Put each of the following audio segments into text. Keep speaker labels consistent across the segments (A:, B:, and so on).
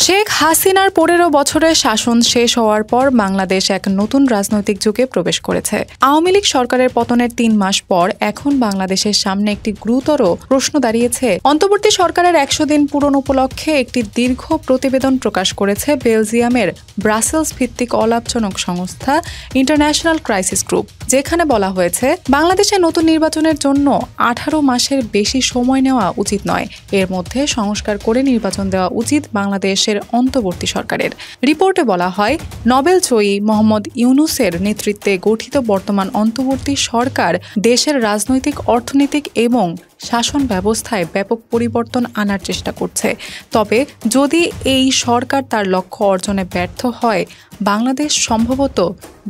A: শেখ হাসিনার ১৫ বছরের শাসন শেষ হওয়ার পর বাংলাদেশ এক নতুন রাজনৈতিক যুগে প্রবেশ করেছে। আওয়ামী লীগ সরকারের পতনের ৩ মাস পর এখন বাংলাদেশের সামনে একটি গুরুতর প্রশ্ন দাঁড়িয়েছে। অন্তর্বর্তী সরকারের ১০০ দিন পূরণ উপলক্ষে একটি দীর্ঘ প্রতিবেদন প্রকাশ করেছে বেলজিয়ামের ব্রাসেলস ভিত্তিক অলাভজনক সংস্থা ইন্টারন্যাশনাল ক্রাইসিস গ্রুপ, যেখানে বলা হয়েছে বাংলাদেশে নতুন নির্বাচনের জন্য ১৮ মাসের বেশি সময় নেওয়া উচিত নয়। এর মধ্যে সংস্কার করে নির্বাচন দেওয়া উচিত বাংলাদেশের অন্তর্বর্তী সরকারের। রিপোর্টে বলা হয়, নোবেলজয়ী মোহাম্মদ ইউনূসের নেতৃত্বে গঠিত বর্তমান অন্তর্বর্তী সরকার দেশের রাজনৈতিক, অর্থনৈতিক এবং শাসন ব্যবস্থায় ব্যাপক পরিবর্তন আনার চেষ্টা করছে। তবে যদি এই সরকার তার লক্ষ্য অর্জনে ব্যর্থ হয়, বাংলাদেশ সম্ভবত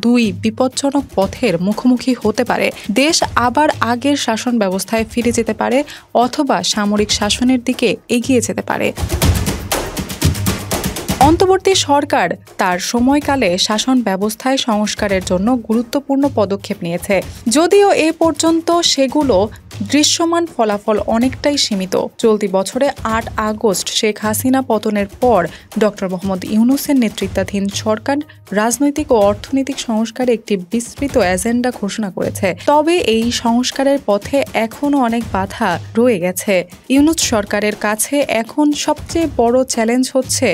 A: দুই বিপজ্জনক পথের মুখোমুখি হতে পারে। দেশ আবার আগের শাসন ব্যবস্থায় ফিরে যেতে পারে অথবা সামরিক শাসনের দিকে এগিয়ে যেতে পারে। অন্তর্বর্তী সরকার তার সময়কালে শাসন ব্যবস্থায় সংস্কারের জন্য গুরুত্বপূর্ণ পদক্ষেপ নিয়েছে, যদিও এ পর্যন্ত সেগুলো দৃশ্যমান ফলাফল অনেকটাই সীমিত। চলতি বছরে ৮ আগস্ট শেখ হাসিনা পতনের পর ডক্টর মোহাম্মদ ইউনূসের নেতৃত্বাধীন সরকার রাজনৈতিক ও অর্থনৈতিক সংস্কারে একটি বিস্তৃত এজেন্ডা ঘোষণা করেছে। তবে এই সংস্কারের পথে এখনও অনেক বাধা রয়ে গেছে। ইউনূস সরকারের কাছে এখন সবচেয়ে বড় চ্যালেঞ্জ হচ্ছে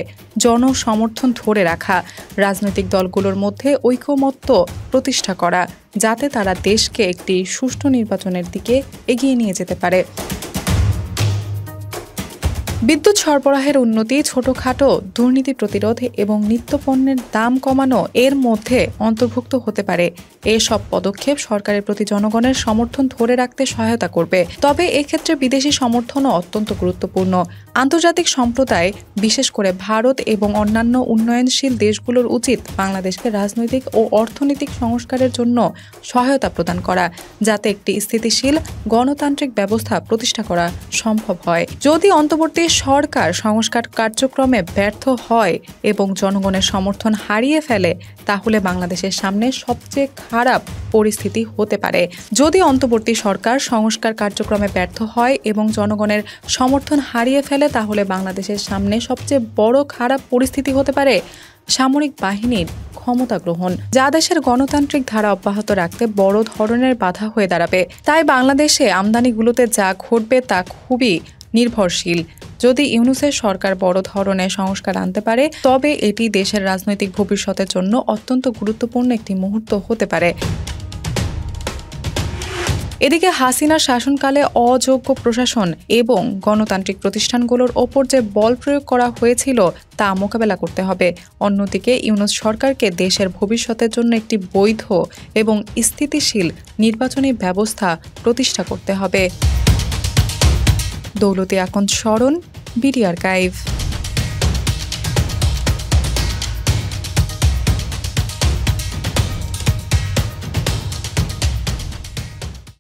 A: জনসমর্থন ধরে রাখা, রাজনৈতিক দলগুলোর মধ্যে ঐকমত্য প্রতিষ্ঠা করা, যাতে তারা দেশকে একটি সুষ্ঠু নির্বাচনের দিকে এগিয়ে নিয়ে যেতে পারে। বিদ্যুৎ সরবরাহের উন্নতি, ছোটখাটো দুর্নীতি প্রতিরোধ এবং নিত্যপণ্যের দাম কমানো এর মধ্যে অন্তর্ভুক্ত হতে পারে। এসব পদক্ষেপ সরকারের প্রতি জনগণের সমর্থন ধরে রাখতে সহায়তা করবে। তবে এক্ষেত্রে বিদেশি সমর্থনও অত্যন্ত গুরুত্বপূর্ণ। আন্তর্জাতিক সম্প্রদায়, বিশেষ করে ভারত এবং অন্যান্য উন্নয়নশীল দেশগুলোর উচিত বাংলাদেশকে রাজনৈতিক ও অর্থনৈতিক সংস্কারের জন্য সহায়তা প্রদান করা, যাতে একটি স্থিতিশীল গণতান্ত্রিক ব্যবস্থা প্রতিষ্ঠা করা সম্ভব হয়। যদি অন্তর্বর্তী সরকার সংস্কার কার্যক্রমে ব্যর্থ হয় এবং জনগণের সমর্থন হারিয়ে ফেলে, তাহলে বাংলাদেশের সামনে সবচেয়ে খারাপ পরিস্থিতি হতে পারে। যদি অন্তর্বর্তী সরকার সংস্কার কার্যক্রমে ব্যর্থ হয় এবং জনগণের সমর্থন হারিয়ে ফেলে, তাহলে বাংলাদেশের সামনে সবচেয়ে বড় খারাপ পরিস্থিতি হতে পারে সামরিক বাহিনীর ক্ষমতা গ্রহণ, যা দেশের গণতান্ত্রিক ধারা অব্যাহত রাখতে বড় ধরনের বাধা হয়ে দাঁড়াবে। তাই বাংলাদেশে আমদানিগুলোতে যা ঘটবে তা খুবই নির্ভরশীল। যদি ইউনূসের সরকার বড় ধরনের সংস্কার আনতে পারে, তবে এটি দেশের রাজনৈতিক ভবিষ্যতের জন্য অত্যন্ত গুরুত্বপূর্ণ একটি মুহূর্ত হতে পারে। এদিকে হাসিনার শাসনকালে অযোগ্য প্রশাসন এবং গণতান্ত্রিক প্রতিষ্ঠানগুলোর ওপর যে বল প্রয়োগ করা হয়েছিল তা মোকাবেলা করতে হবে। অন্যদিকে ইউনূস সরকারকে দেশের ভবিষ্যতের জন্য একটি বৈধ এবং স্থিতিশীল নির্বাচনী ব্যবস্থা প্রতিষ্ঠা করতে হবে। দৌলতী আকন্দ স্মরণ, বিডি আর্কাইভ।